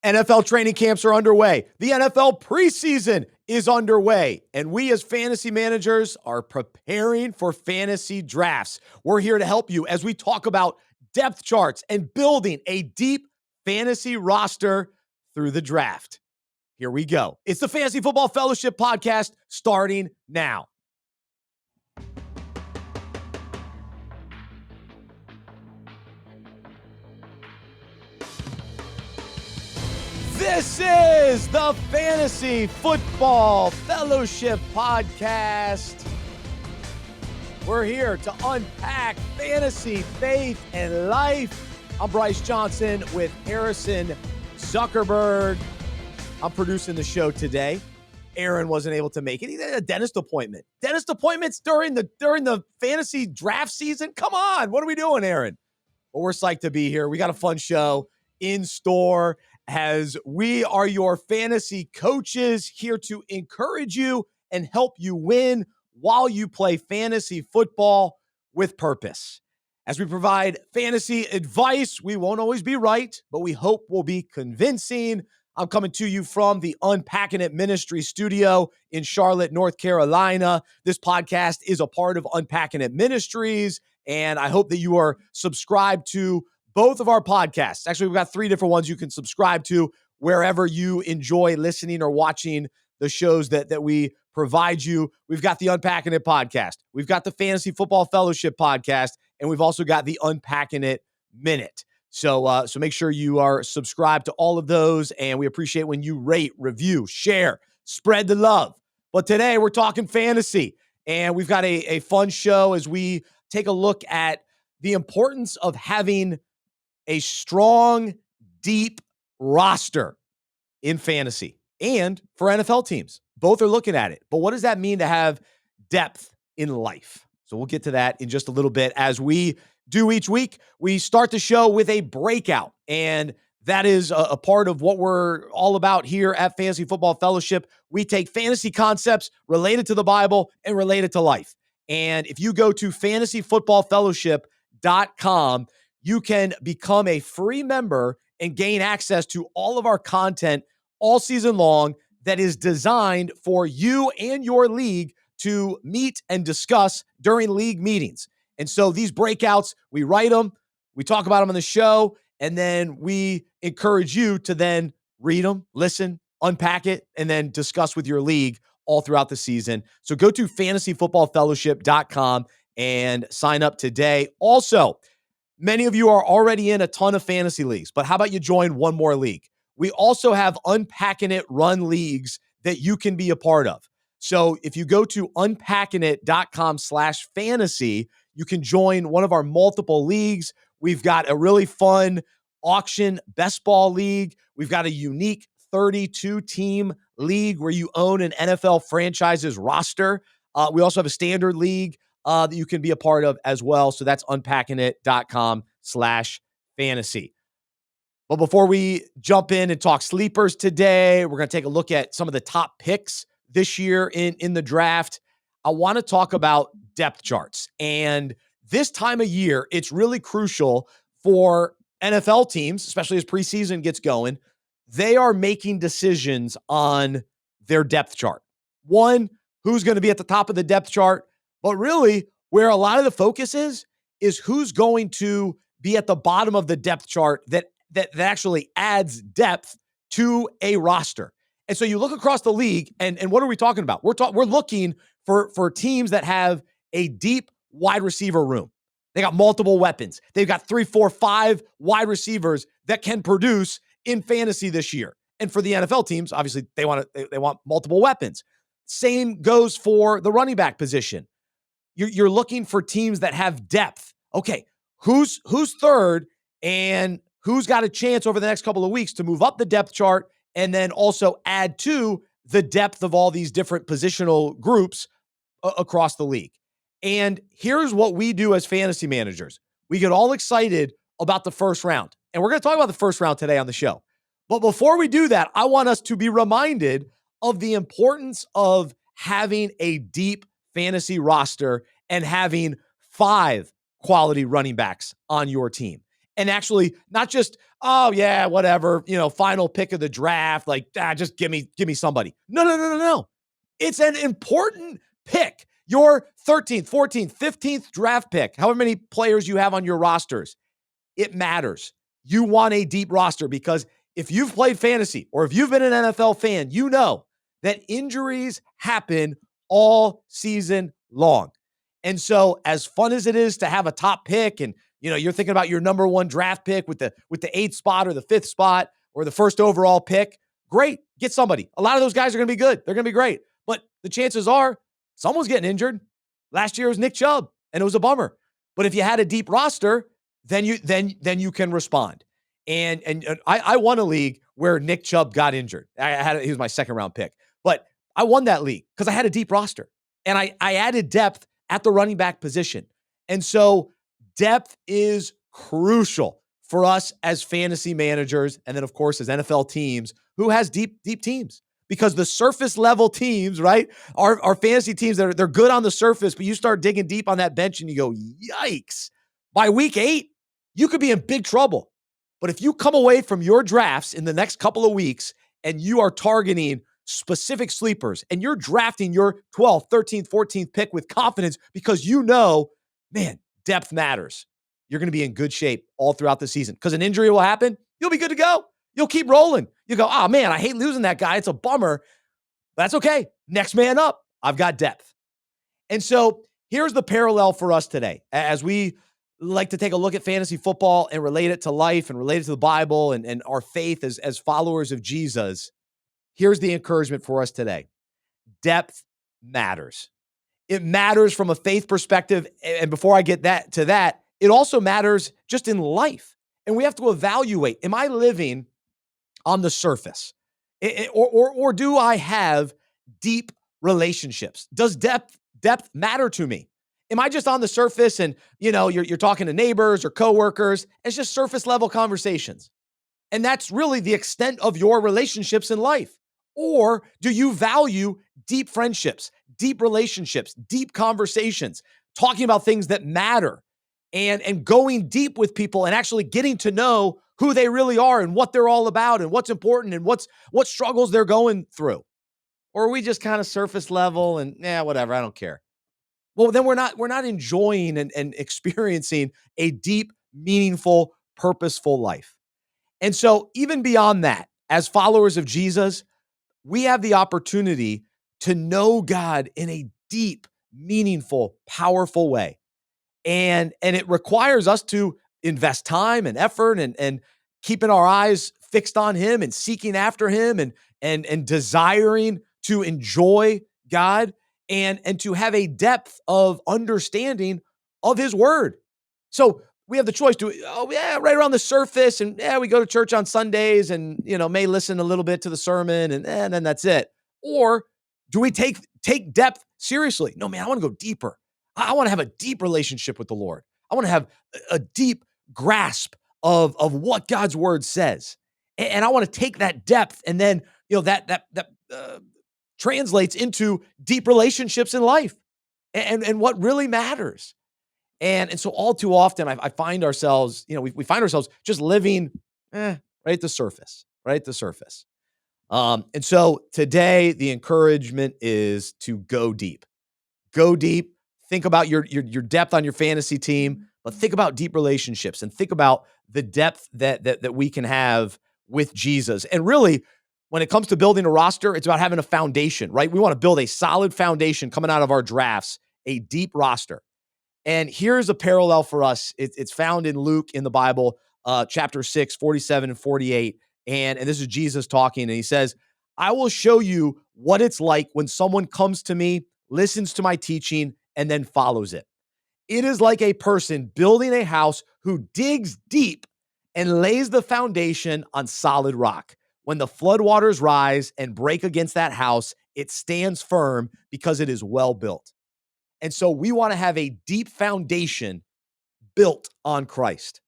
NFL training camps are underway. The NFL preseason is underway. And we as fantasy managers are preparing for fantasy drafts. We're here to help you as we talk about depth charts and building a deep fantasy roster through the draft. Here we go. It's the Fantasy Football Fellowship podcast starting now. This is the Fantasy Football Fellowship podcast. We're here to unpack fantasy, faith, and life. I'm Bryce Johnson with Harrison Zuckerberg. I'm producing the show today. Aaron wasn't able to make it. He had a dentist appointment. Dentist appointments during the fantasy draft season? Come on. What are we doing, Aaron? Well, we're psyched to be here. We got a fun show in store as we are your fantasy coaches here to encourage you and help you win while you play fantasy football with purpose. As we provide fantasy advice, we won't always be right, but we hope we'll be convincing. I'm coming to you from the Unpacking It Ministry studio in Charlotte, North Carolina. This podcast is a part of Unpacking It Ministries, and I hope that you are subscribed to both of our podcasts. Actually, we've got 3 different ones you can subscribe to wherever you enjoy listening or watching the shows that we provide you. We've got the Unpacking It podcast. We've got the Fantasy Football Fellowship podcast, and we've also got the Unpacking It Minute. So make sure you are subscribed to all of those, and we appreciate when you rate, review, share, spread the love. But today we're talking fantasy, and we've got a fun show as we take a look at the importance of having a strong, deep roster in fantasy and for NFL teams. Both are looking at it. But what does that mean to have depth in life? So we'll get to that in just a little bit. As we do each week, we start the show with a breakout. And that is a part of what we're all about here at Fantasy Football Fellowship. We take fantasy concepts related to the Bible and related to life. And if you go to fantasyfootballfellowship.com, you can become a free member and gain access to all of our content all season long that is designed for you and your league to meet and discuss during league meetings. And so these breakouts, we write them, we talk about them on the show, and then we encourage you to then read them, listen, unpack it, and then discuss with your league all throughout the season. So go to fantasyfootballfellowship.com and sign up today. Also, many of you are already in a ton of fantasy leagues, but how about you join one more league? We also have Unpacking It Run leagues that you can be a part of. So if you go to unpackingit.com/fantasy, you can join one of our multiple leagues. We've got a really fun auction best ball league. We've got a unique 32-team league where you own an NFL franchise's roster. We also have a standard league that you can be a part of as well. So that's unpackingit.com/fantasy. But before we jump in and talk sleepers today, we're going to take a look at some of the top picks this year in the draft. I want to talk about depth charts. And this time of year, it's really crucial for NFL teams, especially as preseason gets going. They are making decisions on their depth chart. One, who's going to be at the top of the depth chart, but really where a lot of the focus is who's going to be at the bottom of the depth chart that actually adds depth to a roster. And so you look across the league, and what are we talking about? We're looking for teams that have a deep wide receiver room. They got multiple weapons. They've got 3, 4, 5 wide receivers that can produce in fantasy this year. And for the NFL teams, obviously they want multiple weapons. Same goes for the running back position. You're looking for teams that have depth. Okay, who's third and who's got a chance over the next couple of weeks to move up the depth chart and then also add to the depth of all these different positional groups across the league. And here's what we do as fantasy managers. We get all excited about the first round. And we're going to talk about the first round today on the show. But before we do that, I want us to be reminded of the importance of having a deep fantasy roster and having 5 quality running backs on your team. And actually, not just oh yeah, whatever, final pick of the draft, like, just give me somebody. No. It's an important pick. Your 13th, 14th, 15th draft pick, however many players you have on your rosters, it matters. You want a deep roster because if you've played fantasy or if you've been an NFL fan, you know that injuries happen all season long. And so as fun as it is to have a top pick and you're thinking about your number one draft pick with the 8th spot or the 5th spot or the first overall pick, great, get somebody. A lot of those guys are going to be good. They're going to be great. But the chances are someone's getting injured. Last year was Nick Chubb, and it was a bummer. But if you had a deep roster, then you can respond. And I won a league where Nick Chubb got injured. He was my second round pick, but I won that league because I had a deep roster and I added depth at the running back position. And so depth is crucial for us as fantasy managers. And then of course, as NFL teams who has deep teams, because the surface level teams, right, are fantasy teams that they're good on the surface, but you start digging deep on that bench and you go, yikes. By week 8, you could be in big trouble. But if you come away from your drafts in the next couple of weeks and you are targeting specific sleepers and you're drafting your 12th, 13th, 14th pick with confidence because man, depth matters. You're going to be in good shape all throughout the season because an injury will happen. You'll be good to go. You'll keep rolling. You go, oh man, I hate losing that guy. It's a bummer. That's okay. Next man up. I've got depth. And so here's the parallel for us today as we like to take a look at fantasy football and relate it to life and relate it to the Bible and our faith as followers of Jesus. Here's the encouragement for us today. Depth matters. It matters from a faith perspective. And before I get to that, it also matters just in life. And we have to evaluate, am I living on the surface? Or do I have deep relationships? Does depth matter to me? Am I just on the surface and, you're talking to neighbors or coworkers? It's just surface level conversations. And that's really the extent of your relationships in life. Or do you value deep friendships, deep relationships, deep conversations, talking about things that matter and going deep with people and actually getting to know who they really are and what they're all about and what's important and what struggles they're going through? Or are we just kind of surface level and whatever, I don't care? Well, then we're not enjoying and experiencing a deep, meaningful, purposeful life. And so even beyond that, as followers of Jesus, we have the opportunity to know God in a deep, meaningful, powerful way. And it requires us to invest time and effort and keeping our eyes fixed on him and seeking after him and desiring to enjoy God and to have a depth of understanding of his word. So we have the choice to, right around the surface, and we go to church on Sundays and, may listen a little bit to the sermon and then that's it. Or do we take depth seriously? No, man, I want to go deeper. I want to have a deep relationship with the Lord. I want to have a deep grasp of what God's word says. And I want to take that depth and then, that translates into deep relationships in life and what really matters. And so all too often I find ourselves, we find ourselves just living right at the surface, and so today the encouragement is to go deep. Think about your depth on your fantasy team, but think about deep relationships and think about the depth that we can have with Jesus. And really, when it comes to building a roster, it's about having a foundation, right? We want to build a solid foundation coming out of our drafts, a deep roster. And here's a parallel for us. It's found in Luke in the Bible, chapter 6, 47 and 48. And this is Jesus talking, and he says, I will show you what it's like when someone comes to me, listens to my teaching, and then follows it. It is like a person building a house who digs deep and lays the foundation on solid rock. When the floodwaters rise and break against that house, it stands firm because it is well built. And so we want to have a deep foundation built on Christ,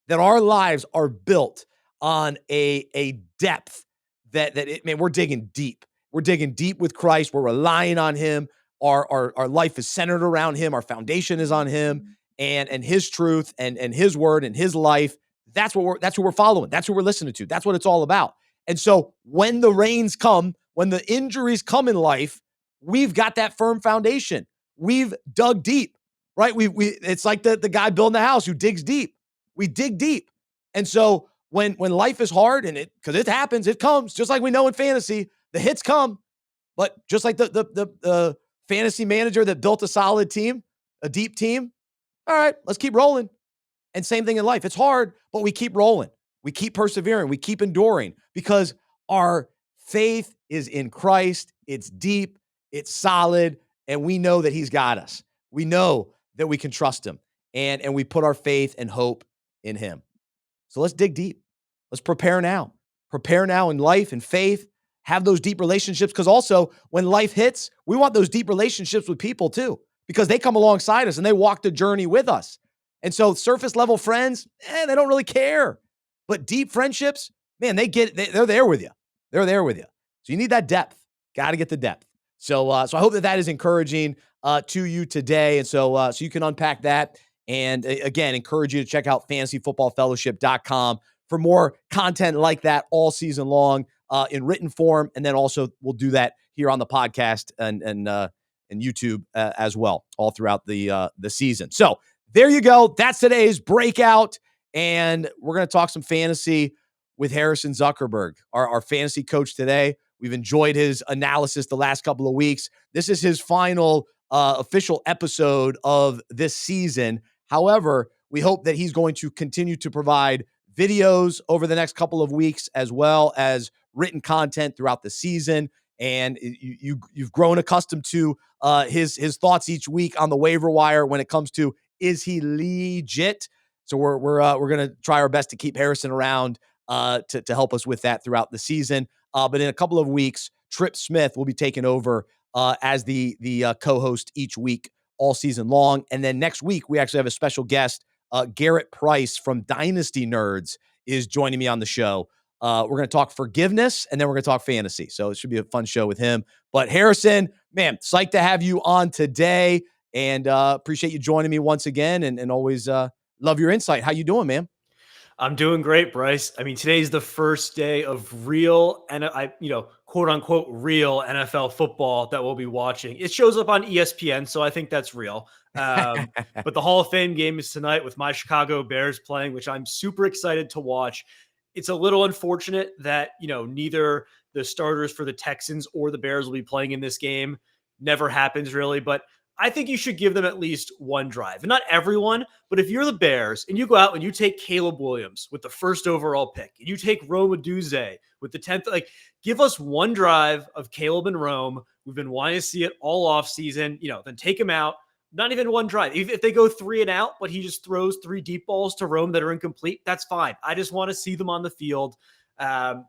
that our lives are built on a depth that we're digging deep. We're digging deep with Christ. We're relying on him. Our life is centered around him. Our foundation is on him and his truth and his word and his life. that's what we're following. That's what we're listening to. That's what it's all about. And so when the rains come, when the injuries come in life, we've got that firm foundation. We've dug deep, right? We it's like the guy building the house who digs deep. We dig deep. And so when life is hard, and because it happens, it comes, just like we know in fantasy, the hits come. But just like the fantasy manager that built a solid team, a deep team, all right, let's keep rolling. And same thing in life. It's hard, but we keep rolling. We keep persevering. We keep enduring because our faith is in Christ. It's deep, it's solid, and we know that he's got us. We know that we can trust him, and we put our faith and hope in him. So let's dig deep. Let's prepare now. Prepare now in life and faith. Have those deep relationships, because also when life hits, we want those deep relationships with people too, because they come alongside us and they walk the journey with us. And so surface level friends, they don't really care. But deep friendships, man, they're there with you. They're there with you. So you need that depth. Got to get the depth. So I hope that is encouraging to you today. And so you can unpack that. And again, encourage you to check out fantasyfootballfellowship.com for more content like that all season long in written form. And then also we'll do that here on the podcast and YouTube as well, all throughout the season. So there you go. That's today's breakout. And we're going to talk some fantasy with Harrison Zuckerberg, our fantasy coach today. We've enjoyed his analysis the last couple of weeks. This is his final official episode of this season. However, we hope that he's going to continue to provide videos over the next couple of weeks, as well as written content throughout the season. And you've grown accustomed to his thoughts each week on the waiver wire when it comes to, is he legit? So we're going to try our best to keep Harrison around to help us with that throughout the season. But in a couple of weeks, Trip Smith will be taking over as the co-host each week all season long. And then next week, we actually have a special guest. Garrett Price from Dynasty Nerds is joining me on the show. We're going to talk forgiveness, and then we're going to talk fantasy. So it should be a fun show with him. But Harrison, man, psyched to have you on today, and appreciate you joining me once again, and always love your insight. How you doing, man? I'm doing great, Bryce. I mean, today's the first day of real, and quote unquote, real NFL football that we'll be watching. It shows up on ESPN, so I think that's real. But the Hall of Fame game is tonight with my Chicago Bears playing, which I'm super excited to watch. It's a little unfortunate that, neither the starters for the Texans or the Bears will be playing in this game. Never happens really, but I think you should give them at least one drive. And not everyone, but if you're the Bears and you go out and you take Caleb Williams with the first overall pick, and you take Rome Odunze with the 10th, give us one drive of Caleb and Rome. We've been wanting to see it all off season, then take him out. Not even one drive. If they go 3 and out, but he just throws 3 deep balls to Rome that are incomplete, that's fine. I just want to see them on the field. But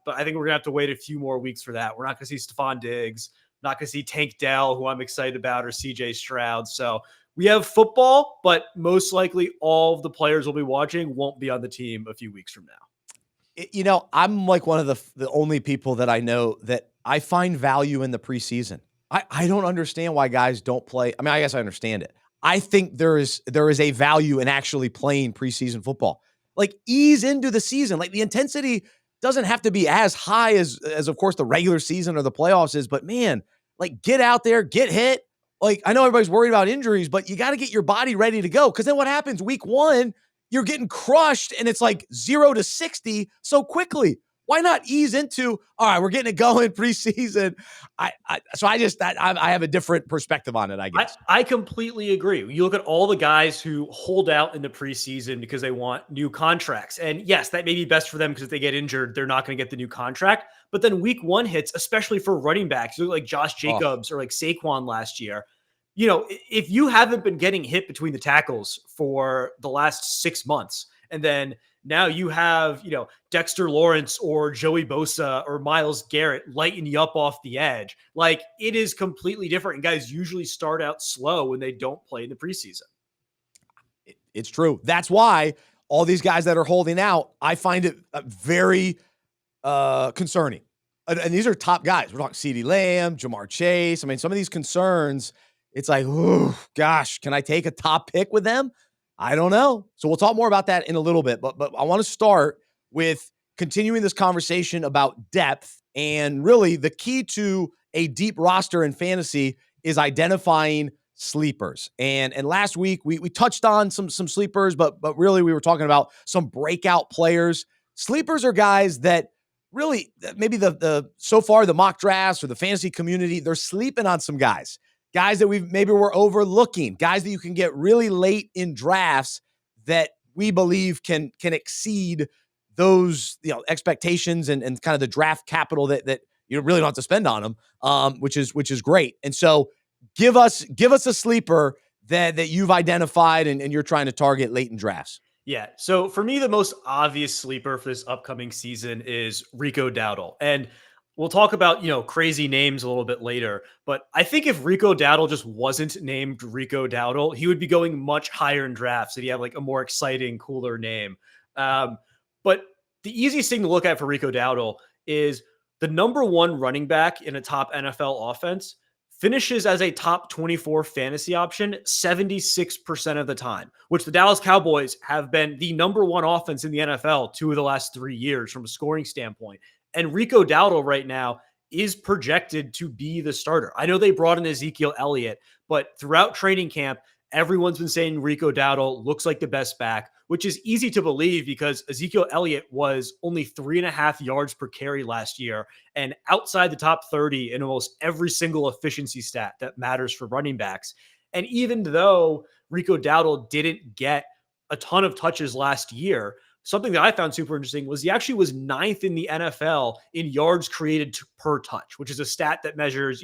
I think we're going to have to wait a few more weeks for that. We're not going to see Stephon Diggs, not going to see Tank Dell, who I'm excited about, or CJ Stroud. So we have football, but most likely all of the players we'll be watching won't be on the team a few weeks from now. I'm like one of the only people that I know that I find value in the preseason. I don't understand why guys don't play. I mean, I guess I understand it. I think there is a value in actually playing preseason football. Like, ease into the season. Like, the intensity doesn't have to be as high as of course the regular season or the playoffs is, but man, like, get out there, get hit. Like, I know everybody's worried about injuries, but you got to get your body ready to go. Because then what happens week 1, you're getting crushed and it's like 0 to 60 so quickly. Why not ease into, all right, we're getting it going preseason. I have a different perspective on it, I guess. I completely agree. You look at all the guys who hold out in the preseason because they want new contracts. And yes, that may be best for them because if they get injured, they're not going to get the new contract. But then week 1 hits, especially for running backs, like Josh Jacobs or like Saquon last year. If you haven't been getting hit between the tackles for the last 6 months, and then now you have, Dexter Lawrence or Joey Bosa or Myles Garrett lighting you up off the edge. Like, it is completely different. And guys usually start out slow when they don't play in the preseason. It's true. That's why all these guys that are holding out, I find it very concerning. And these are top guys. We're talking CeeDee Lamb, Jamar Chase. I mean, some of these concerns, it's like, oh, gosh, can I take a top pick with them? I don't know. So we'll talk more about that in a little bit, but I want to start with continuing this conversation about depth, and really the key to a deep roster in fantasy is identifying sleepers. And last week we touched on some sleepers, but really we were talking about some breakout players. Sleepers are guys that really maybe the so far the mock drafts or the fantasy community, they're sleeping on some guys that we're overlooking, guys that you can get really late in drafts that we believe can exceed those expectations and kind of the draft capital that you really don't have to spend on them, which is great. And so give us a sleeper that you've identified and you're trying to target late in drafts. Yeah. So for me, the most obvious sleeper for this upcoming season is Rico Dowdle. And we'll talk about, crazy names a little bit later. But I think if Rico Dowdle just wasn't named Rico Dowdle, he would be going much higher in drafts if he had like a more exciting, cooler name. But the easiest thing to look at for Rico Dowdle is the number one running back in a top NFL offense finishes as a top 24 fantasy option 76% of the time, which the Dallas Cowboys have been the number one offense in the NFL 2 of the last 3 years from a scoring standpoint. And Rico Dowdle right now is projected to be the starter. I know they brought in Ezekiel Elliott, but throughout training camp, everyone's been saying Rico Dowdle looks like the best back, which is easy to believe because Ezekiel Elliott was only 3.5 yards per carry last year and outside the top 30 in almost every single efficiency stat that matters for running backs. And even though Rico Dowdle didn't get a ton of touches last year, something that I found super interesting was he actually was 9th in the NFL in yards created per touch, which is a stat that measures,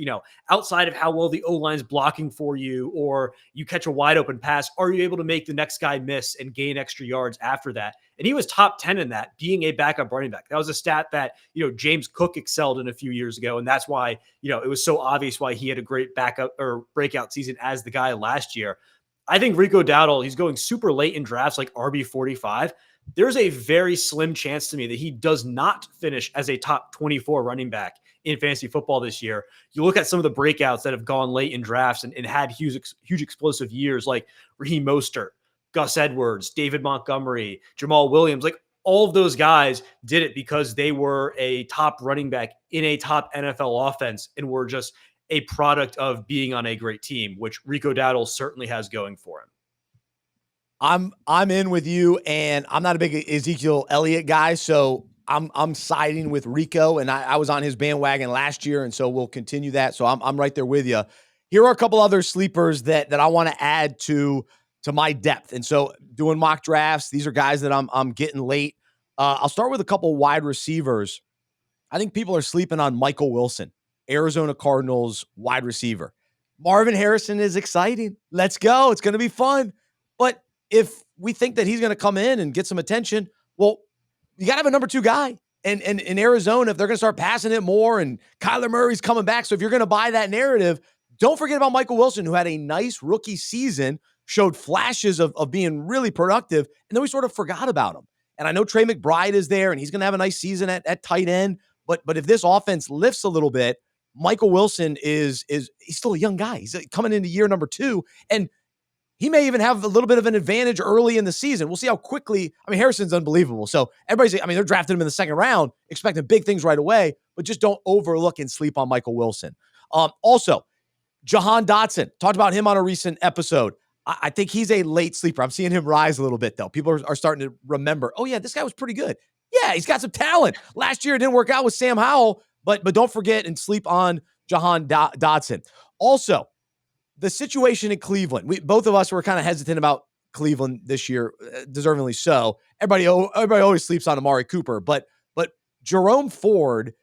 outside of how well the O-line's blocking for you or you catch a wide open pass, are you able to make the next guy miss and gain extra yards after that? And he was top 10 in that, being a backup running back. That was a stat that, James Cook excelled in a few years ago. And that's why, it was so obvious why he had a great backup or breakout season as the guy last year. I think Rico Dowdle, he's going super late in drafts like RB45. There's a very slim chance to me that he does not finish as a top 24 running back in fantasy football this year. You look at some of the breakouts that have gone late in drafts and had huge explosive years like Raheem Mostert, Gus Edwards, David Montgomery, Jamal Williams. Like all of those guys did it because they were a top running back in a top NFL offense and were just a product of being on a great team, which Rico Dowdle certainly has going for him. I'm in with you, and I'm not a big Ezekiel Elliott guy, so I'm siding with Rico, and I was on his bandwagon last year, and so we'll continue that. So I'm right there with you. Here are a couple other sleepers that I want to add to my depth, and so doing mock drafts, these are guys that I'm getting late. I'll start with a couple wide receivers. I think people are sleeping on Michael Wilson, Arizona Cardinals wide receiver. Marvin Harrison is exciting. Let's go. It's going to be fun. But if we think that he's going to come in and get some attention, well, you got to have a number 2 guy. And in Arizona, if they're going to start passing it more and Kyler Murray's coming back, so if you're going to buy that narrative, don't forget about Michael Wilson, who had a nice rookie season, showed flashes of being really productive, and then we sort of forgot about him. And I know Trey McBride is there, and he's going to have a nice season at tight end, but if this offense lifts a little bit, Michael Wilson is he's still a young guy. He's coming into year number 2, and he may even have a little bit of an advantage early in the season. We'll see how quickly. Harrison's unbelievable. So they're drafting him in the second round, expecting big things right away, but just don't overlook and sleep on Michael Wilson. Also, Jahan Dotson, talked about him on a recent episode. I think he's a late sleeper. I'm seeing him rise a little bit, though. People are starting to remember, oh, yeah, this guy was pretty good. Yeah, he's got some talent. Last year, it didn't work out with Sam Howell, but don't forget and sleep on Jahan Dotson. Also, the situation in Cleveland, both of us were kind of hesitant about Cleveland this year, deservingly so. Everybody always sleeps on Amari Cooper, but Jerome Ford,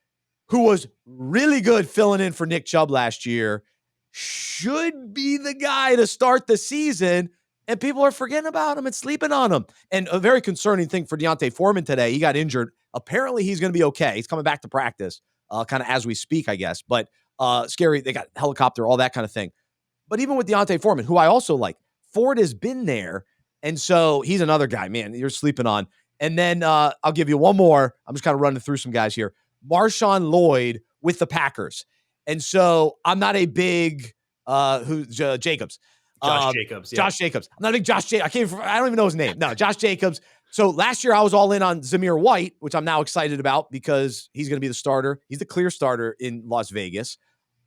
who was really good filling in for Nick Chubb last year, should be the guy to start the season, and people are forgetting about him and sleeping on him. And a very concerning thing for Deontay Foreman today, he got injured. Apparently, he's going to be okay. He's coming back to practice kind of as we speak, I guess. But scary, they got helicopter, all that kind of thing. But even with Deontay Foreman, who I also like, Ford has been there, and so he's another guy, man, you're sleeping on. And then I'll give you one more. I'm just kind of running through some guys here. Marshawn Lloyd with the Packers. And so I'm not a big Jacobs. Josh Jacobs. Yeah. Josh Jacobs. I'm not a big Josh Jacobs. I don't even know his name. No, Josh Jacobs. So last year I was all in on Zamir White, which I'm now excited about because he's going to be the starter. He's the clear starter in Las Vegas.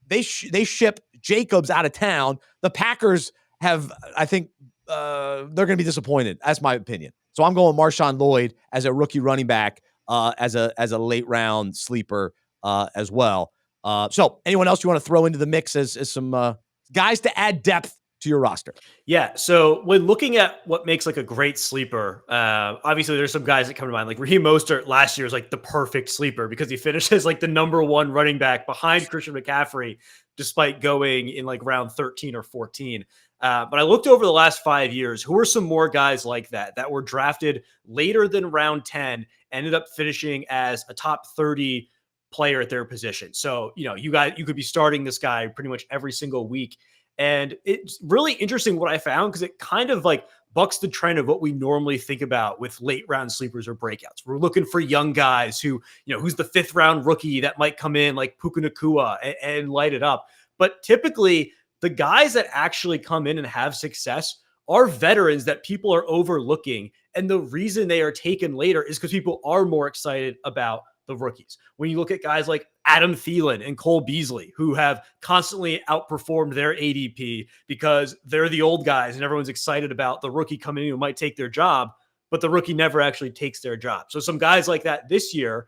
They ship Jacobs out of town. The Packers have, I think, they're going to be disappointed. That's my opinion. So I'm going Marshawn Lloyd as a rookie running back, as a late round sleeper as well. So anyone else you want to throw into the mix as some guys to add depth to your roster? Yeah. So when looking at what makes like a great sleeper, obviously there's some guys that come to mind. Like Raheem Mostert last year is like the perfect sleeper because he finishes like the number one running back behind Christian McCaffery, despite going in like round 13 or 14. But I looked over the last 5 years, who are some more guys like that were drafted later than round 10, ended up finishing as a top 30 player at their position. So, you could be starting this guy pretty much every single week. And it's really interesting what I found because it kind of like bucks the trend of what we normally think about with late round sleepers or breakouts. We're looking for young guys who, who's the 5th round rookie that might come in like Puka Nacua and light it up. But typically the guys that actually come in and have success are veterans that people are overlooking. And the reason they are taken later is because people are more excited about the rookies. When you look at guys like Adam Thielen and Cole Beasley, who have constantly outperformed their ADP because they're the old guys and everyone's excited about the rookie coming in who might take their job, but the rookie never actually takes their job. So some guys like that this year,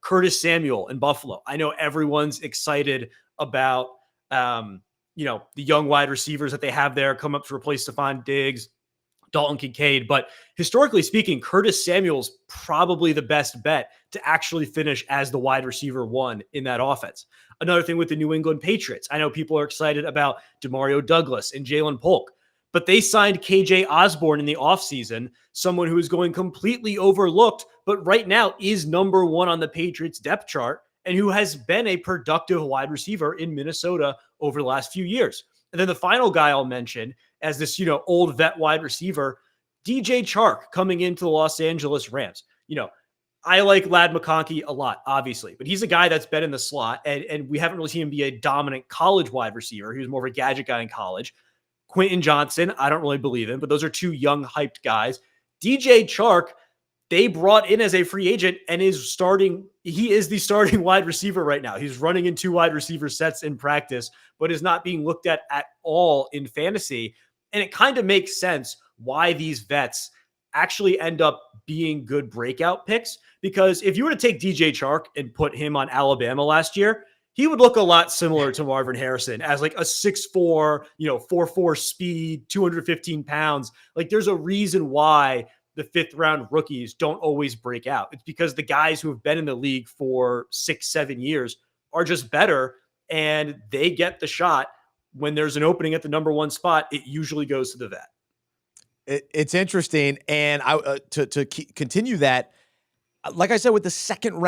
Curtis Samuel in Buffalo. I know everyone's excited about, the young wide receivers that they have there come up to replace Stephon Diggs, Dalton, Kincaid. But historically speaking, Curtis Samuel's probably the best bet to actually finish as the wide receiver 1 in that offense. Another thing with the New England Patriots, I know people are excited about Demario Douglas and Jalen Polk, but they signed KJ Osbourne in the offseason, someone who is going completely overlooked, but right now is number 1 on the Patriots depth chart and who has been a productive wide receiver in Minnesota over the last few years. And then the final guy I'll mention as this, old vet wide receiver, DJ Chark coming into the Los Angeles Rams. I like Ladd McConkey a lot, obviously, but he's a guy that's been in the slot, and we haven't really seen him be a dominant college wide receiver. He was more of a gadget guy in college. Quentin Johnson, I don't really believe in, but those are 2 young, hyped guys. DJ Chark, they brought in as a free agent and he is the starting wide receiver right now. He's running in 2 wide receiver sets in practice, but is not being looked at all in fantasy. And it kind of makes sense why these vets actually end up being good breakout picks. Because if you were to take DJ Chark and put him on Alabama last year, he would look a lot similar to Marvin Harrison as like a 6'4", 4.4 speed, 215 pounds. Like there's a reason why the 5th round rookies don't always break out. It's because the guys who have been in the league for 6-7 years are just better and they get the shot. When there's an opening at the number 1 spot, it usually goes to the vet. It's interesting. And to continue that, like I said, with the second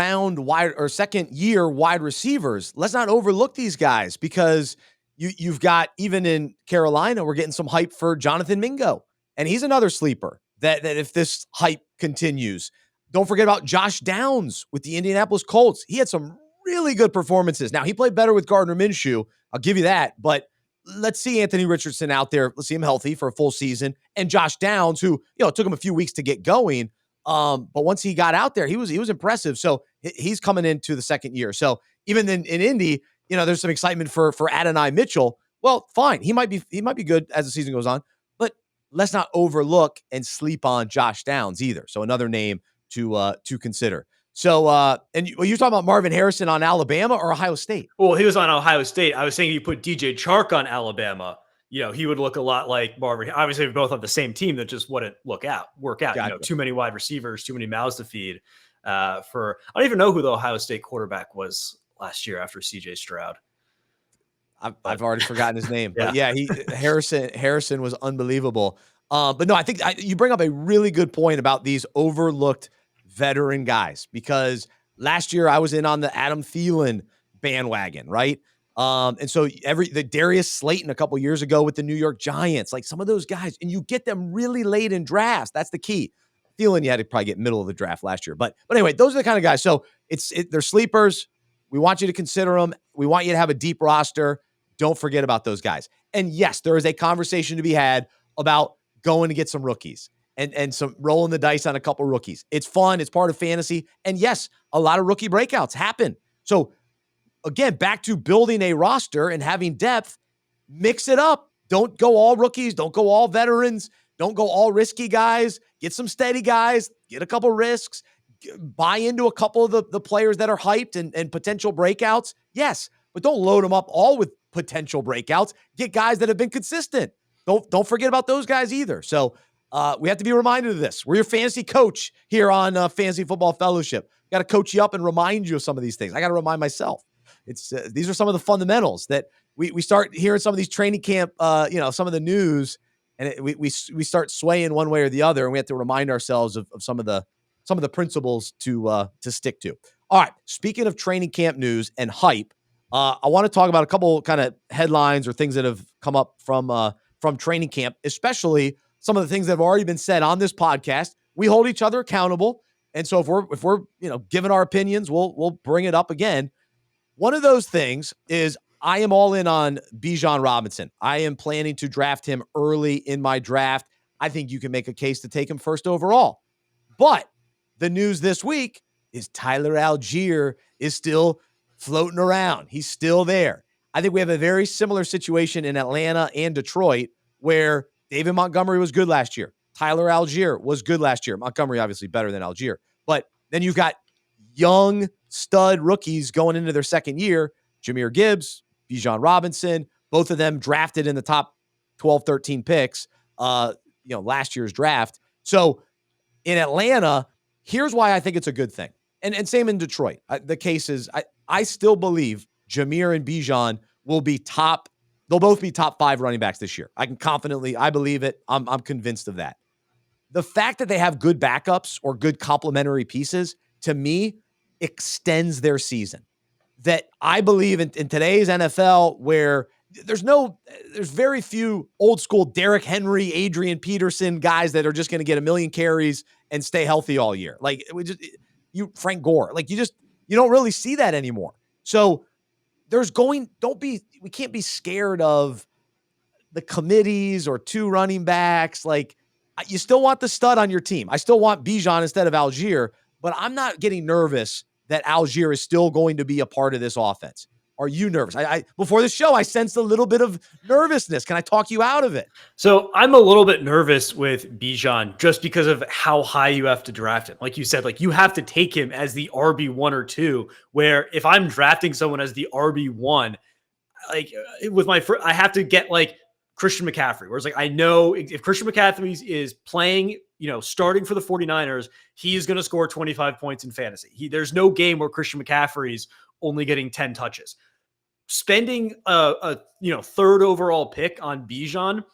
year wide receivers, let's not overlook these guys because you've got, even in Carolina, we're getting some hype for Jonathan Mingo. And he's another sleeper that if this hype continues. Don't forget about Josh Downs with the Indianapolis Colts. He had some really good performances. Now, he played better with Gardner Minshew. I'll give you that. But let's see Anthony Richardson out there. Let's see him healthy for a full season. And Josh Downs, who, it took him a few weeks to get going. But once he got out there, he was impressive. So he's coming into the second year. So even in Indy, there's some excitement for Adonai Mitchell. Well, fine. He might be good as the season goes on, but let's not overlook and sleep on Josh Downs either. So another name to consider. So, and you're talking about Marvin Harrison on Alabama or Ohio State? Well, he was on Ohio State. I was saying you put DJ Chark on Alabama, he would look a lot like Marvin. Obviously, we're both on the same team. That just wouldn't work out. Gotcha. Too many wide receivers, too many mouths to feed. I don't even know who the Ohio State quarterback was last year after CJ Stroud. I've already forgotten his name. Yeah. But yeah, Harrison was unbelievable. But no, I think you bring up a really good point about these overlooked veteran guys, because last year I was in on the Adam Thielen bandwagon, right? And so the Darius Slayton a couple years ago with the New York Giants, like some of those guys, and you get them really late in drafts. That's the key. Thielen, you had to probably get middle of the draft last year. But anyway, those are the kind of guys. So they're sleepers. We want you to consider them. We want you to have a deep roster. Don't forget about those guys. And yes, there is a conversation to be had about going to get some rookies and some rolling the dice on a couple rookies. It's fun. It's part of fantasy. And yes, a lot of rookie breakouts happen. So again, back to building a roster and having depth, mix it up. Don't go all rookies. Don't go all veterans. Don't go all risky guys. Get some steady guys. Get a couple risks. Buy into a couple of the players that are hyped and potential breakouts. Yes, but don't load them up all with potential breakouts. Get guys that have been consistent. Don't forget about those guys either. So we have to be reminded of this. We're your fantasy coach here on Fantasy Football Fellowship. Got to coach you up and remind you of some of these things. I got to remind myself. It's these are some of the fundamentals that we start hearing some of these training camp, some of the news, and we start swaying one way or the other, and we have to remind ourselves of some of the principles to stick to. All right, speaking of training camp news and hype, I want to talk about a couple kind of headlines or things that have come up from training camp, especially some of the things that have already been said on this podcast. We hold each other accountable, and so if we're giving our opinions, we'll bring it up again. One of those things is I am all in on Bijan Robinson. I am planning to draft him early in my draft. I think you can make a case to take him first overall. But the news this week is Tyler Algier is still floating around. He's still there. I think we have a very similar situation in Atlanta and Detroit where David Montgomery was good last year. Tyler Algier was good last year. Montgomery obviously better than Algier. But then you've got young stud rookies going into their second year, Jahmyr Gibbs, Bijan Robinson, both of them drafted in the top 12, 13 picks, last year's draft. So in Atlanta, here's why I think it's a good thing. And same in Detroit. The case is I still believe Jahmyr and Bijan will be they'll both be top 5 running backs this year. I believe it. I'm convinced of that. The fact that they have good backups or good complementary pieces, to me, extends their season. That I believe in today's NFL where there's very few old school Derrick Henry, Adrian Peterson guys that are just going to get a million carries and stay healthy all year. Like Frank Gore, you don't really see that anymore. So we can't be scared of the committees or 2 running backs. You still want the stud on your team. I still want Bijan instead of Algier, but I'm not getting nervous that Algier is still going to be a part of this offense. Are you nervous? Before the show, I sensed a little bit of nervousness. Can I talk you out of it? So I'm a little bit nervous with Bijan just because of how high you have to draft him. Like you said, you have to take him as the RB1 or 2, where if I'm drafting someone as the RB1, I have to get Christian McCaffery, whereas I know if Christian McCaffrey is playing, starting for the 49ers, he's going to score 25 points in fantasy. There's no game where Christian McCaffrey's only getting 10 touches. Spending a third overall pick on Bijan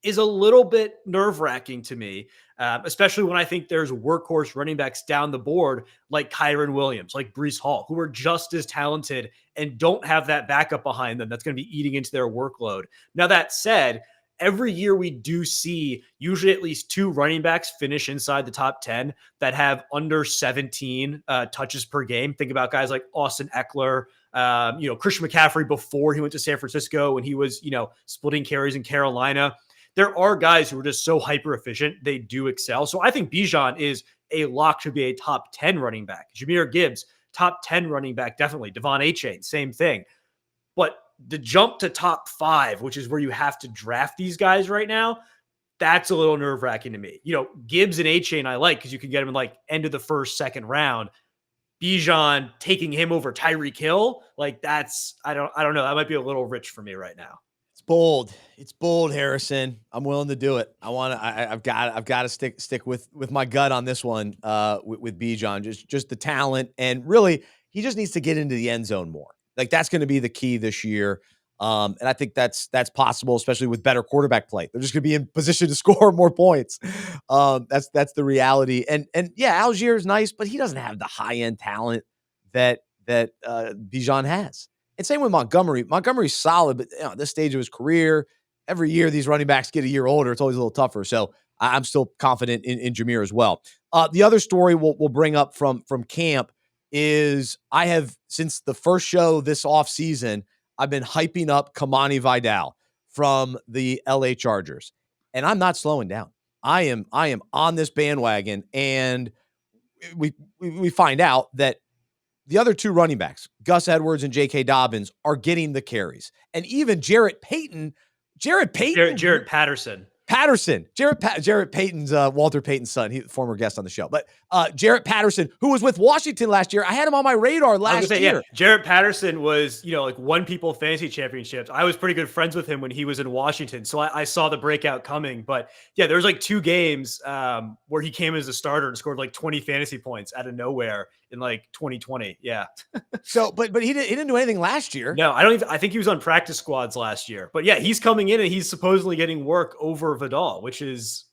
is a little bit nerve-wracking to me, especially when I think there's workhorse running backs down the board like Kyren Williams, like Breece Hall, who are just as talented and don't have that backup behind them that's going to be eating into their workload. Now, that said, every year we do see usually at least 2 running backs finish inside the top 10 that have under 17 touches per game. Think about guys like Austin Eckler, Christian McCaffrey before he went to San Francisco when he was, splitting carries in Carolina. There are guys who are just so hyper efficient. They do excel. So I think Bijan is a lock to be a top 10 running back. Jahmyr Gibbs, top 10 running back, definitely. Devon Achane, same thing. But the jump to top 5, which is where you have to draft these guys right now, that's a little nerve-wracking to me. Gibbs and Achane I like because you can get them in end of the first, second round. Bijan, taking him over Tyreek Hill, that's I don't know. That might be a little rich for me right now. It's bold, Harrison. I'm willing to do it. I've got to stick with my gut on this one with Bijan. Just the talent, and really he just needs to get into the end zone more. That's going to be the key this year. And I think that's possible, especially with better quarterback play. They're just going to be in position to score more points. That's the reality. And yeah, Algier is nice, but he doesn't have the high end talent that Bijan has. And same with Montgomery. Montgomery's solid, but at this stage of his career, every year these running backs get a year older. It's always a little tougher. So I'm still confident in Jahmyr as well. The other story we'll bring up from camp is I have, since the first show this offseason, I've been hyping up Kimani Vidal from the LA Chargers. And I'm not slowing down. I am on this bandwagon, and we find out that the other two running backs, Gus Edwards and J.K. Dobbins, are getting the carries. And even Jarrett Patterson. Jarrett Payton's Walter Payton's son, former guest on the show. But Jarrett Patterson, who was with Washington last year, I had him on my radar last year. Yeah. Jarrett Patterson was, like won people fantasy championships. I was pretty good friends with him when he was in Washington, so I saw the breakout coming. But yeah, there was like 2 games where he came as a starter and scored like 20 fantasy points out of nowhere in like 2020. Yeah. So, but he didn't do anything last year. No, I think he was on practice squads last year. But yeah, he's coming in and he's supposedly getting work over Vidal, which is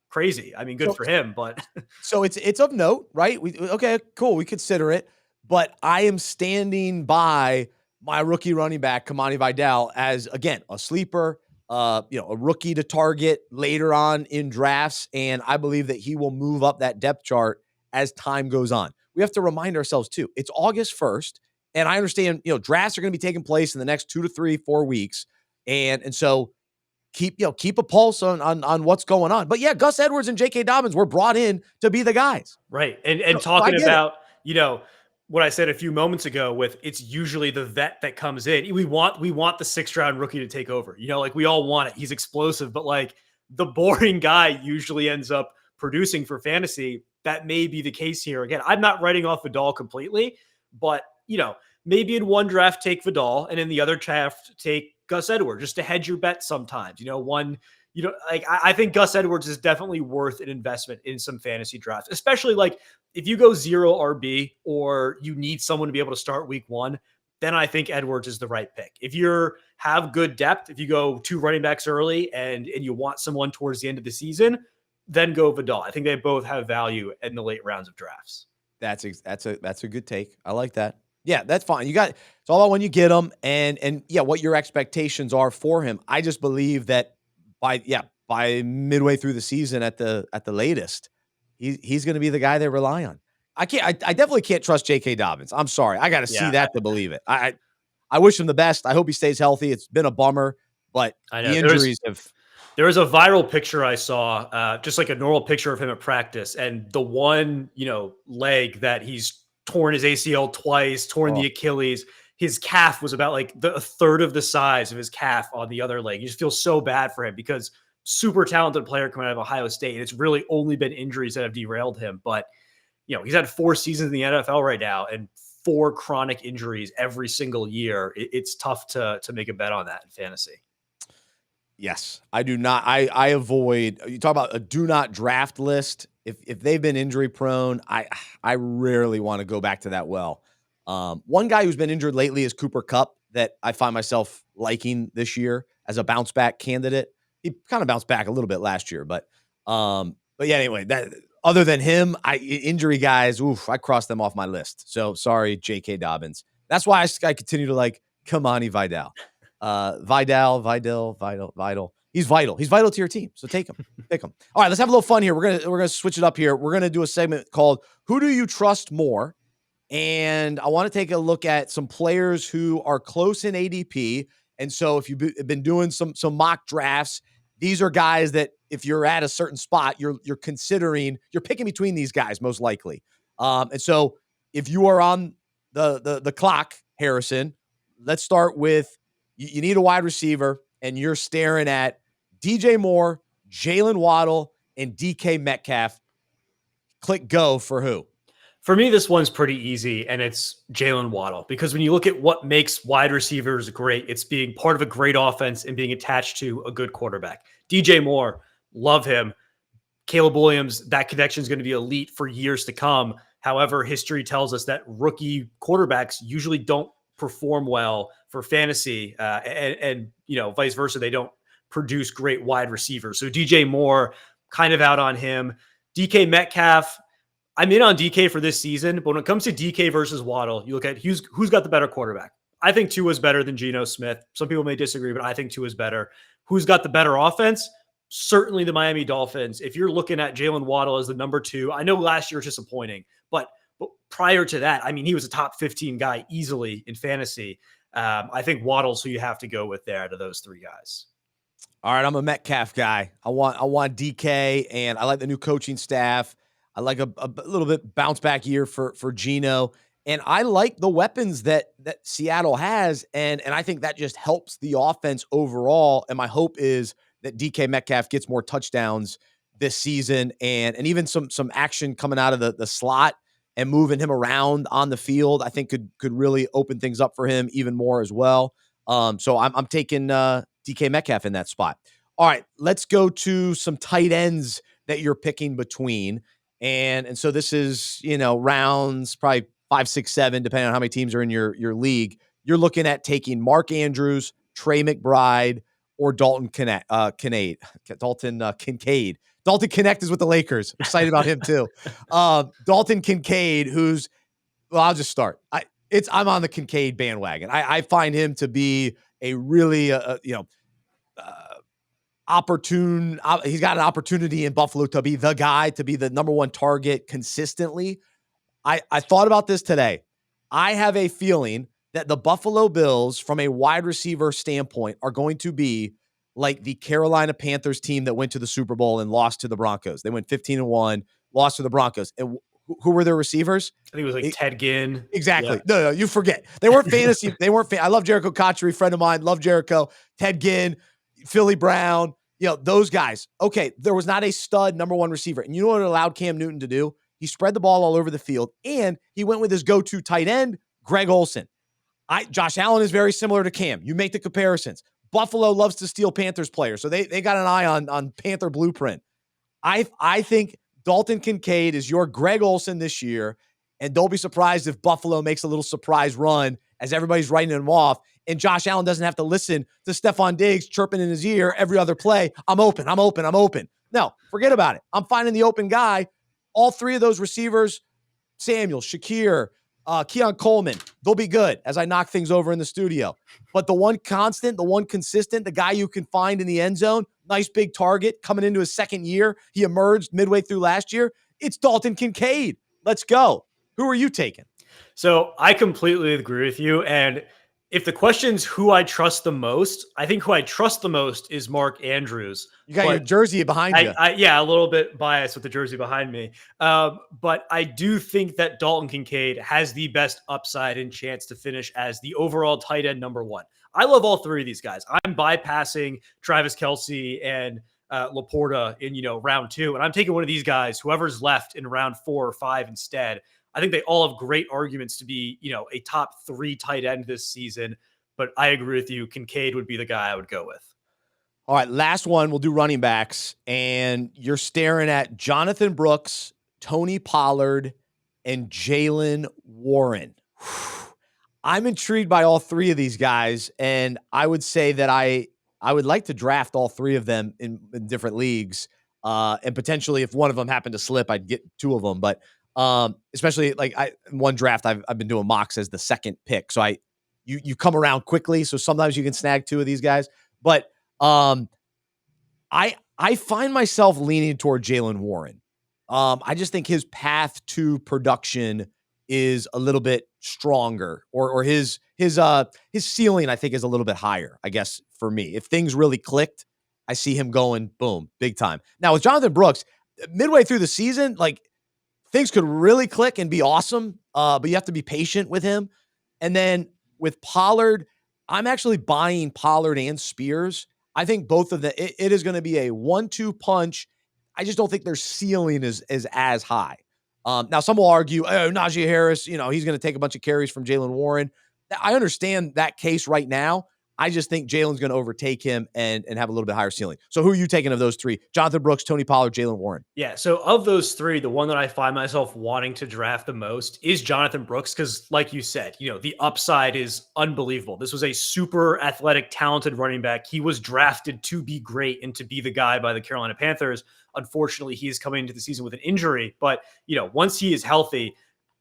crazy. I mean, good for him, but so it's of note, right? Okay, cool. We consider it, but I am standing by my rookie running back, Kimani Vidal, as again, a sleeper, a rookie to target later on in drafts. And I believe that he will move up that depth chart as time goes on. We have to remind ourselves too, it's August 1st. And I understand, drafts are going to be taking place in the next 2 to 3, 4 weeks. And so keep a pulse on what's going on. But yeah, Gus Edwards and J.K. Dobbins were brought in to be the guys. Right. And talking about, what I said a few moments ago with it's usually the vet that comes in. We want the 6th round rookie to take over. We all want it. He's explosive, but like the boring guy usually ends up producing for fantasy. That may be the case here. Again, I'm not writing off Vidal completely, but maybe in one draft take Vidal and in the other draft take Gus Edwards just to hedge your bet sometimes. I think Gus Edwards is definitely worth an investment in some fantasy drafts, especially like if you go 0 RB or you need someone to be able to start week 1, then I think Edwards is the right pick. If you have good depth, if you go 2 running backs early and you want someone towards the end of the season, then go Vidal. I think they both have value in the late rounds of drafts. That's a good take. I like that. Yeah, that's fine. It's all about when you get him and what your expectations are for him. I just believe that by midway through the season at the latest, he's going to be the guy they rely on. I definitely can't trust J.K. Dobbins. I'm sorry. I got to see that to believe it. I wish him the best. I hope he stays healthy. It's been a bummer, but the injuries have. There was a viral picture I saw, just like a normal picture of him at practice, and the one, leg that he's torn his ACL twice, torn the Achilles. His calf was about like a third of the size of his calf on the other leg. You just feel so bad for him because super talented player coming out of Ohio State. And it's really only been injuries that have derailed him. But, he's had 4 seasons in the NFL right now and 4 chronic injuries every single year. It's tough to make a bet on that in fantasy. Yes, I do not. I avoid. You talk about a do not draft list. If they've been injury prone, I rarely want to go back to that well. One guy who's been injured lately is Cooper Kupp that I find myself liking this year as a bounce back candidate. He kind of bounced back a little bit last year, but yeah. Anyway, that other than him, injury guys, I crossed them off my list. So sorry, J.K. Dobbins. That's why I continue to like Kimani Vidal. Vidal. He's vital. He's vital to your team. So take him. Pick him. All right, let's have a little fun here. We're gonna switch it up here. We're gonna do a segment called "Who Do You Trust More?" And I want to take a look at some players who are close in ADP. And so if you've been doing some mock drafts, these are guys that if you're at a certain spot, you're picking between these guys most likely. And so if you are on the clock, Harrison, let's start with. You need a wide receiver, and you're staring at DJ Moore, Jaylen Waddle, and DK Metcalf. Click go for who? For me, this one's pretty easy, and it's Jaylen Waddle. Because when you look at what makes wide receivers great, it's being part of a great offense and being attached to a good quarterback. DJ Moore, love him. Caleb Williams, that connection is going to be elite for years to come. However, history tells us that rookie quarterbacks usually don't perform well for fantasy and vice versa. They don't produce great wide receivers. So DJ Moore, kind of out on him. DK Metcalf, I'm in on DK for this season, but when it comes to DK versus Waddle, you look at who's got the better quarterback. I think Tua is better than Geno Smith. Some people may disagree, but I think Tua is better. Who's got the better offense? Certainly the Miami Dolphins. If you're looking at Jaylen Waddle as the number 2, I know last year was disappointing, but prior to that, he was a top 15 guy easily in fantasy. I think Waddle's who you have to go with there out of those 3 guys. All right, I'm a Metcalf guy. I want DK, and I like the new coaching staff. I like a little bit bounce back year for Geno, and I like the weapons that Seattle has, and I think that just helps the offense overall. And my hope is that DK Metcalf gets more touchdowns this season, and even some action coming out of the slot and moving him around on the field. I think could really open things up for him even more as well. So I'm taking DK Metcalf in that spot. All right, let's go to some tight ends that you're picking between. And so this is, rounds probably 5, 6, 7, depending on how many teams are in your league. You're looking at taking Mark Andrews, Trey McBride, or Dalton Kincaid. Dalton Connect is with the Lakers. Excited about him too. Dalton Kincaid, who's, well, I'll just start. I'm on the Kincaid bandwagon. I find him to be a really, opportune. He's got an opportunity in Buffalo to be the guy, to be the number one target consistently. I thought about this today. I have a feeling that the Buffalo Bills, from a wide receiver standpoint, are going to be like the Carolina Panthers team that went to the Super Bowl and lost to the Broncos. They went 15-1, lost to the Broncos. And who were their receivers? I think it was like Ted Ginn. Exactly. Yeah. No, you forget. They weren't fantasy. They weren't. I love Jericho Cotchery, friend of mine. Love Jericho. Ted Ginn, Philly Brown. Those guys. Okay, there was not a stud number one receiver. And you know what it allowed Cam Newton to do? He spread the ball all over the field, and he went with his go-to tight end, Greg Olsen. Josh Allen is very similar to Cam. You make the comparisons. Buffalo loves to steal Panthers players, so they got an eye on Panther blueprint. I think Dalton Kincaid is your Greg Olsen this year, and don't be surprised if Buffalo makes a little surprise run as everybody's writing him off, and Josh Allen doesn't have to listen to Stephon Diggs chirping in his ear every other play. I'm open. No, forget about it. I'm finding the open guy. All three of those receivers, Samuel, Shakir, Keon Coleman, they'll be good as I knock things over in the studio. But the one constant, the one consistent, the guy you can find in the end zone, nice big target coming into his second year. He emerged midway through last year. It's Dalton Kincaid. Let's go. Who are you taking? So I completely agree with you. And if the question's who I trust the most, I think who I trust the most is Mark Andrews. You got your jersey behind you. Yeah, a little bit biased with the jersey behind me. But I do think that Dalton Kincaid has the best upside and chance to finish as the overall tight end number one. I love all three of these guys. I'm bypassing Travis Kelce and Laporta in round two, and I'm taking one of these guys, whoever's left in round 4 or 5 instead. I think they all have great arguments to be, a top 3 tight end this season. But I agree with you. Kincaid would be the guy I would go with. All right, last one. We'll do running backs. And you're staring at Jonathan Brooks, Tony Pollard, and Jaylen Warren. I'm intrigued by all three of these guys. And I would say that I would like to draft all three of them in different leagues. And potentially, if one of them happened to slip, I'd get 2 of them. But especially like in one draft, I've been doing mocks as the second pick. So you come around quickly. So sometimes you can snag 2 of these guys, but I find myself leaning toward Jaylen Warren. I just think his path to production is a little bit stronger, or his ceiling, I think, is a little bit higher, I guess, for me. If things really clicked, I see him going boom, big time. Now with Jonathan Brooks, midway through the season, like, things could really click and be awesome, but you have to be patient with him. And then with Pollard, I'm actually buying Pollard and Spears. I think both of them, it is going to be a 1-2 punch. I just don't think their ceiling is as high. Now, some will argue, Najee Harris, he's going to take a bunch of carries from Jaylen Warren. I understand that case right now. I just think Jaylen's going to overtake him and have a little bit higher ceiling. So who are you taking of those 3? Jonathan Brooks, Tony Pollard, Jaylen Warren. Yeah, so of those 3, the one that I find myself wanting to draft the most is Jonathan Brooks because, like you said, the upside is unbelievable. This was a super athletic, talented running back. He was drafted to be great and to be the guy by the Carolina Panthers. Unfortunately, he is coming into the season with an injury. But, once he is healthy,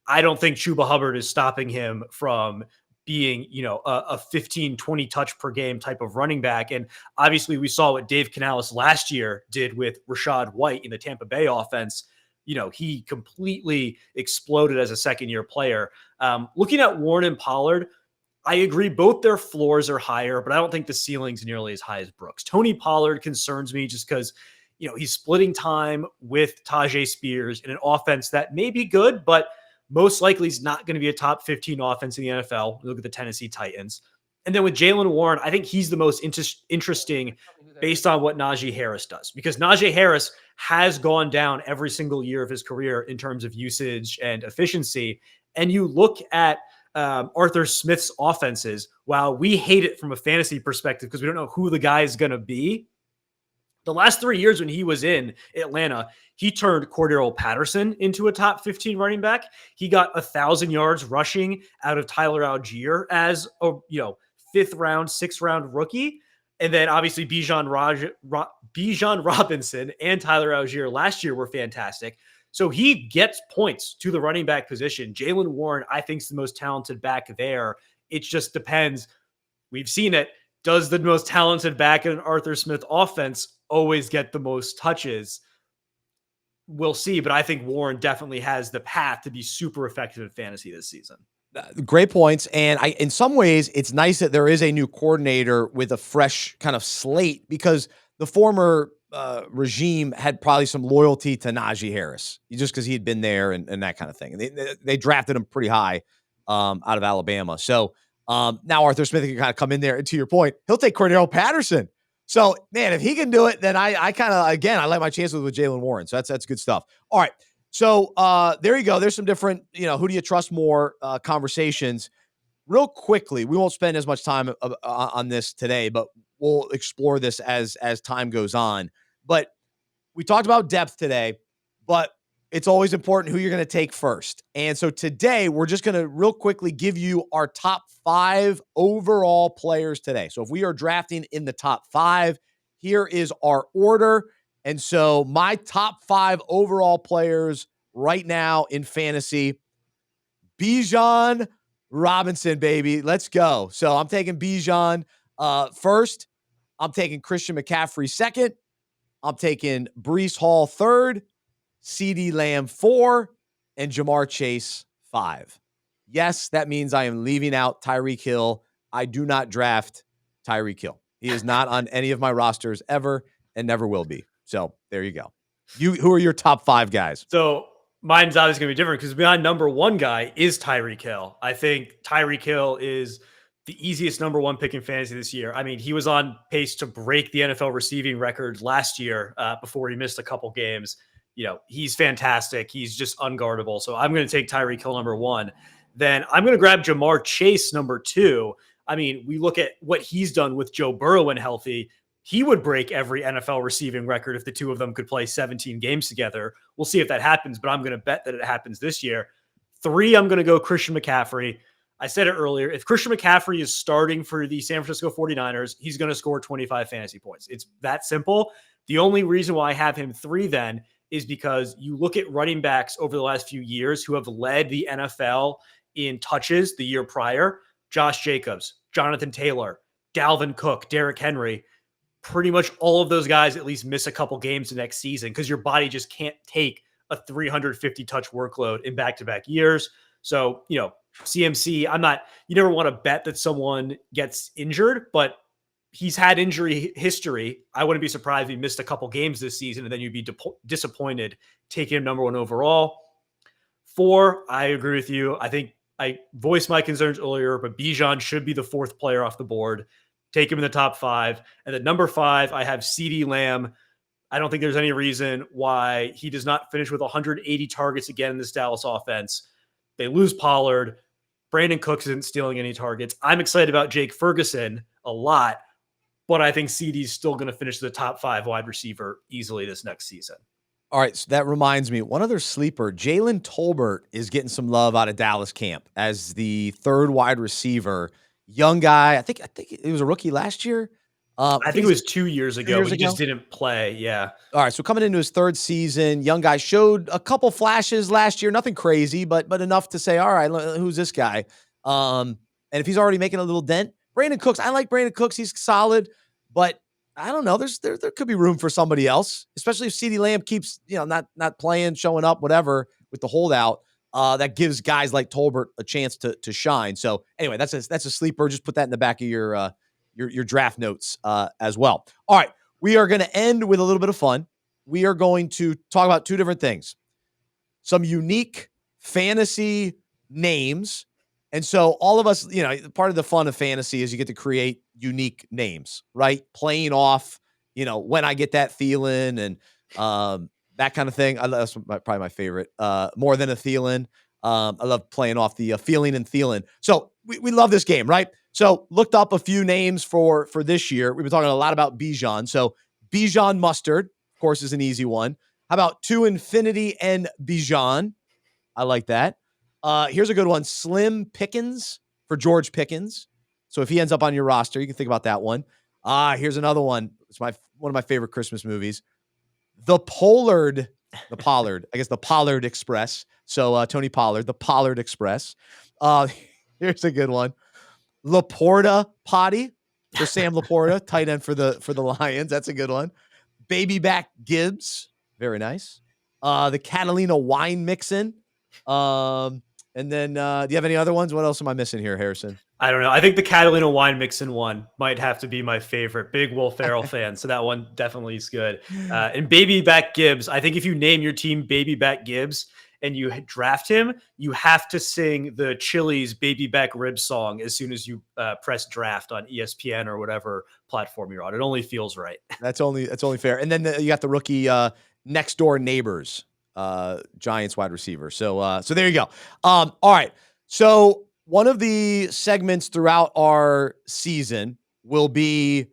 I don't think Chuba Hubbard is stopping him from being, a 15, 20 touch per game type of running back. And obviously we saw what Dave Canales last year did with Rachaad White in the Tampa Bay offense. He completely exploded as a second-year player. Looking at Warren and Pollard, I agree. Both their floors are higher, but I don't think the ceiling's nearly as high as Brooks. Tony Pollard concerns me just because, he's splitting time with Tajay Spears in an offense that may be good, but most likely is not going to be a top 15 offense in the NFL. Look at the Tennessee Titans. And then with Jaylen Warren, I think he's the most interesting based on what Najee Harris does, because Najee Harris has gone down every single year of his career in terms of usage and efficiency. And you look at Arthur Smith's offenses, while we hate it from a fantasy perspective because we don't know who the guy is going to be, the last 3 years when he was in Atlanta, he turned Cordero Patterson into a top 15 running back. He got 1,000 yards rushing out of Tyler Algier as a 5th round, 6th round rookie. And then obviously Bijan Robinson and Tyler Algier last year were fantastic. So he gets points to the running back position. Jaylen Warren, I think, is the most talented back there. It just depends. We've seen it. Does the most talented back in an Arthur Smith offense always get the most touches? We'll see, but I think Warren definitely has the path to be super effective in fantasy this season. Great points. And in some ways, it's nice that there is a new coordinator with a fresh kind of slate, because the former regime had probably some loyalty to Najee Harris just because he had been there and that kind of thing. They drafted him pretty high out of Alabama. So now Arthur Smith can kind of come in there. And to your point, he'll take Cordero Patterson. So, man, if he can do it, then I kind of, again, I like my chances with Jaylen Warren. So that's good stuff. All right. So there you go. There's some different, who do you trust more conversations. Real quickly, we won't spend as much time on this today, but we'll explore this as time goes on. But we talked about depth today, but it's always important who you're going to take first. And so today, we're just going to real quickly give you our top 5 overall players today. So if we are drafting in the top 5, here is our order. And so my top 5 overall players right now in fantasy: Bijan Robinson, baby. Let's go. So I'm taking Bijan first. I'm taking Christian McCaffrey second. I'm taking Breece Hall third, CeeDee Lamb 4, and Jamar Chase 5. Yes, that means I am leaving out Tyreek Hill. I do not draft Tyreek Hill. He is not on any of my rosters ever and never will be. So there you go. Who are your top 5 guys? So mine's obviously going to be different because my number 1 guy is Tyreek Hill. I think Tyreek Hill is the easiest number 1 pick in fantasy this year. I mean, he was on pace to break the NFL receiving record last year before he missed a couple games. He's fantastic. He's just unguardable. So I'm going to take Tyreek Hill number 1. Then I'm going to grab Jamar Chase number 2. I mean, we look at what he's done with Joe Burrow when healthy. He would break every NFL receiving record if the two of them could play 17 games together. We'll see if that happens, but I'm going to bet that it happens this year. 3, I'm going to go Christian McCaffrey. I said it earlier. If Christian McCaffrey is starting for the San Francisco 49ers, he's going to score 25 fantasy points. It's that simple. The only reason why I have him 3 then is because you look at running backs over the last few years who have led the NFL in touches the year prior: Josh Jacobs, Jonathan Taylor, Dalvin Cook, Derrick Henry. Pretty much all of those guys at least miss a couple games the next season because your body just can't take a 350 touch workload in back-to-back years. So, CMC, you never want to bet that someone gets injured, but he's had injury history. I wouldn't be surprised if he missed a couple games this season, and then you'd be disappointed taking him number 1 overall. 4, I agree with you. I think I voiced my concerns earlier, but Bijan should be the 4th player off the board. Take him in the top 5. And then number 5, I have CeeDee Lamb. I don't think there's any reason why he does not finish with 180 targets again in this Dallas offense. They lose Pollard. Brandon Cooks isn't stealing any targets. I'm excited about Jake Ferguson a lot, but I think CeeDee's still going to finish the top 5 wide receiver easily this next season. All right, so that reminds me, one other sleeper, Jalen Tolbert, is getting some love out of Dallas camp as the 3rd wide receiver. Young guy. I think it was a rookie last year. I think it was 2 years ago. He just didn't play. Yeah. All right. So coming into his 3rd season, young guy showed a couple flashes last year. Nothing crazy, but enough to say, all right, who's this guy? And if he's already making a little dent, Brandon Cooks. I like Brandon Cooks. He's solid, but I don't know. There could be room for somebody else, especially if CeeDee Lamb keeps not playing, showing up, whatever with the holdout. that gives guys like Tolbert a chance to shine. So anyway, that's a sleeper. Just put that in the back of your draft notes as well. All right, we are going to end with a little bit of fun. We are going to talk about two different things. Some unique fantasy names. And so all of us, part of the fun of fantasy is you get to create unique names, right? Playing off, when I get that Thielen and that kind of thing. That's probably my favorite, more than a Thielen. I love playing off the feeling and Thielen. So we love this game, right? So looked up a few names for this year. We've been talking a lot about Bijan. So Bijan Mustard, of course, is an easy one. How about To Infinity and Bijan? I like that. Here's a good one. Slim Pickens for George Pickens. So if he ends up on your roster, you can think about that one. Here's another one. It's one of my favorite Christmas movies. The Pollard Express. So Tony Pollard, the Pollard Express. Here's a good one. Laporta Potty for Sam Laporta, tight end for the Lions. That's a good one. Baby Back Gibbs. Very nice. The Catalina Wine Mixin. And then do you have any other ones? What else am I missing here, Harrison? I don't know. I think the Catalina Wine Mixin one might have to be my favorite. Big Will Ferrell fan, so that one definitely is good. And Baby Back Gibbs. I think if you name your team Baby Back Gibbs and you draft him, you have to sing the Chili's Baby Back Ribs song as soon as you press draft on ESPN or whatever platform you're on. It only feels right. That's only fair. And then you got the rookie Next Door Neighbors, Giants wide receiver. So there you go. All right. So one of the segments throughout our season will be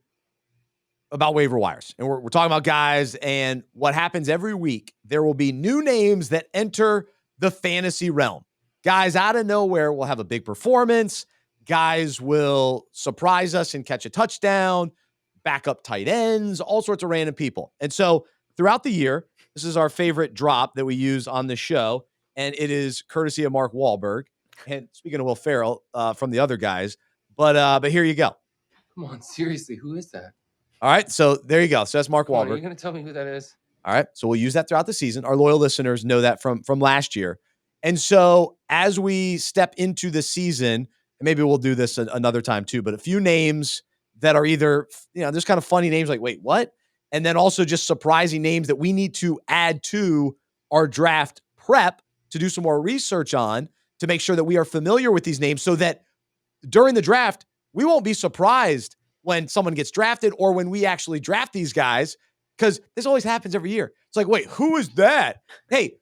about waiver wires. And we're talking about guys, and what happens every week, there will be new names that enter the fantasy realm. Guys out of nowhere will have a big performance. Guys will surprise us and catch a touchdown, backup tight ends, all sorts of random people. And so throughout the year, this is our favorite drop that we use on the show, and it is courtesy of Mark Wahlberg. And speaking of Will Ferrell, from the other guys, but here you go. Come on, seriously, who is that? All right, so there you go. So that's Mark Wahlberg. Are you going to tell me who that is? All right, so we'll use that throughout the season. Our loyal listeners know that from last year. And so as we step into the season, and maybe we'll do this another time too, but a few names that are either, there's kind of funny names like, wait, what? And then also just surprising names that we need to add to our draft prep to do some more research on to make sure that we are familiar with these names so that during the draft, we won't be surprised when someone gets drafted or when we actually draft these guys, because this always happens every year. It's like, wait, who is that? Hey,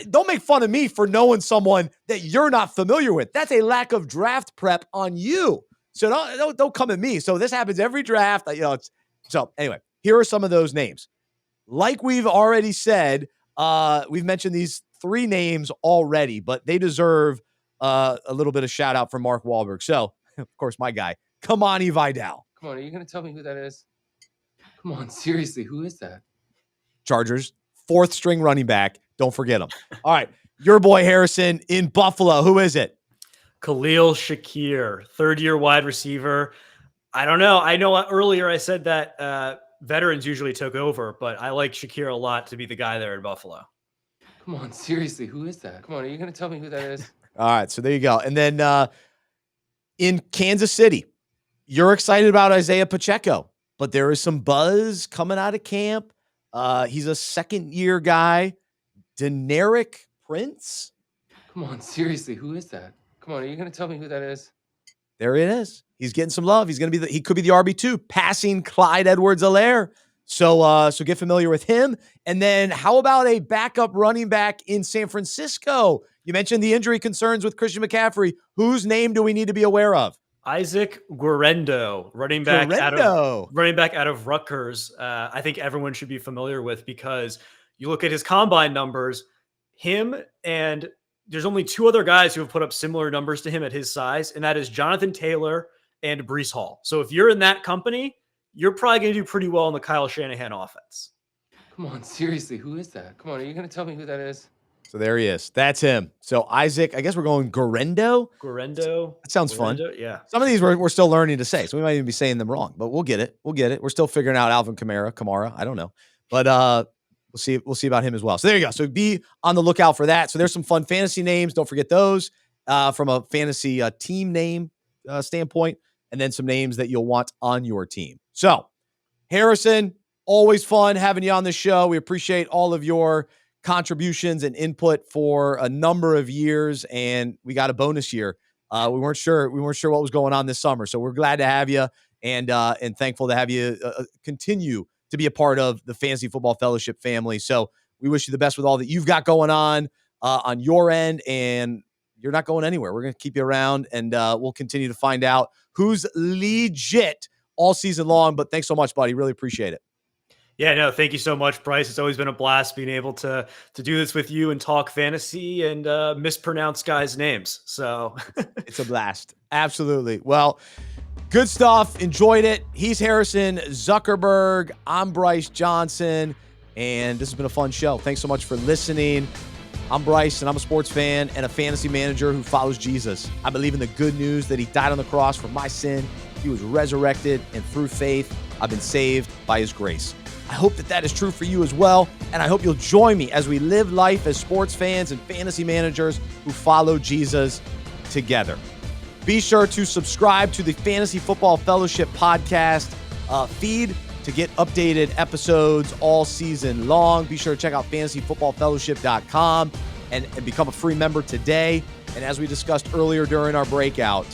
don't make fun of me for knowing someone that you're not familiar with. That's a lack of draft prep on you. So don't come at me. So this happens every draft. So anyway, here are some of those names. Like we've already said, we've mentioned these three names already, but they deserve a little bit of shout out from Mark Wahlberg. So, of course, my guy, Kimani Vidal. Come on, are you going to tell me who that is? Come on, seriously, who is that? Chargers, fourth string running back. Don't forget him. All right, your boy Harrison in Buffalo. Who is it? Khalil Shakir, third-year wide receiver. I don't know. I know earlier I said that veterans usually took over, but I like Shakir a lot to be the guy there in Buffalo. Come on, seriously, who is that? Come on, are you going to tell me who that is? All right, so there you go. And then in Kansas City, you're excited about Isaiah Pacheco, but there is some buzz coming out of camp. He's a second-year guy. Deneric Prince. Come on, seriously, who is that? Come on, are you going to tell me who that is? There it is. He's getting some love. He could be the RB2, passing Clyde Edwards-Helaire. So get familiar with him. And then how about a backup running back in San Francisco? You mentioned the injury concerns with Christian McCaffrey. Whose name do we need to be aware of? Isaac Guerendo, running back out of Rutgers. I think everyone should be familiar with, because you look at his combine numbers, him and there's only two other guys who have put up similar numbers to him at his size, and that is Jonathan Taylor and Breece Hall. So if you're in that company, you're probably going to do pretty well in the Kyle Shanahan offense. Come on, seriously, who is that? Come on, are you going to tell me who that is? So there he is. That's him. So Isaac, I guess we're going Guerendo. That sounds fun. Yeah. Some of these we're still learning to say, so we might even be saying them wrong, but we'll get it. We're still figuring out Alvin Kamara. I don't know. But We'll see about him as well. So there you go. So be on the lookout for that. So there's some fun fantasy names. Don't forget those from a fantasy team name standpoint, and then some names that you'll want on your team. So Harrison, always fun having you on the show. We appreciate all of your contributions and input for a number of years, and we got a bonus year. We weren't sure what was going on this summer, so we're glad to have you and thankful to have you continue to be a part of the Fantasy Football Fellowship family. So we wish you the best with all that you've got going on your end, and you're not going anywhere. We're going to keep you around, and we'll continue to find out who's legit all season long. But thanks so much, buddy. Really appreciate it. Yeah, no, thank you so much, Bryce. It's always been a blast being able to do this with you and talk fantasy and mispronounce guys' names. So it's a blast. Absolutely. Well, good stuff. Enjoyed it. He's Harrison Zuckerberg. I'm Bryce Johnson, and this has been a fun show. Thanks so much for listening. I'm Bryce, and I'm a sports fan and a fantasy manager who follows Jesus. I believe in the good news that he died on the cross for my sin. He was resurrected, and through faith, I've been saved by his grace. I hope that is true for you as well, and I hope you'll join me as we live life as sports fans and fantasy managers who follow Jesus together. Be sure to subscribe to the Fantasy Football Fellowship podcast feed to get updated episodes all season long. Be sure to check out fantasyfootballfellowship.com and become a free member today. And as we discussed earlier during our breakout,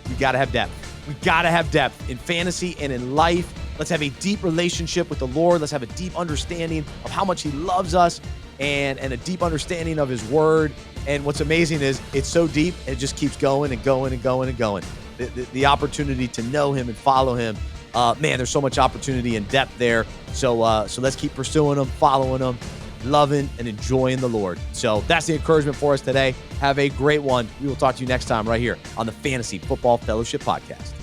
we got to have depth. We got to have depth in fantasy and in life. Let's have a deep relationship with the Lord. Let's have a deep understanding of how much he loves us and a deep understanding of his word. And what's amazing is it's so deep, it just keeps going and going and going and going. The opportunity to know him and follow him, man, there's so much opportunity and depth there. So let's keep pursuing him, following him, loving and enjoying the Lord. So that's the encouragement for us today. Have a great one. We will talk to you next time right here on the Fantasy Football Fellowship Podcast.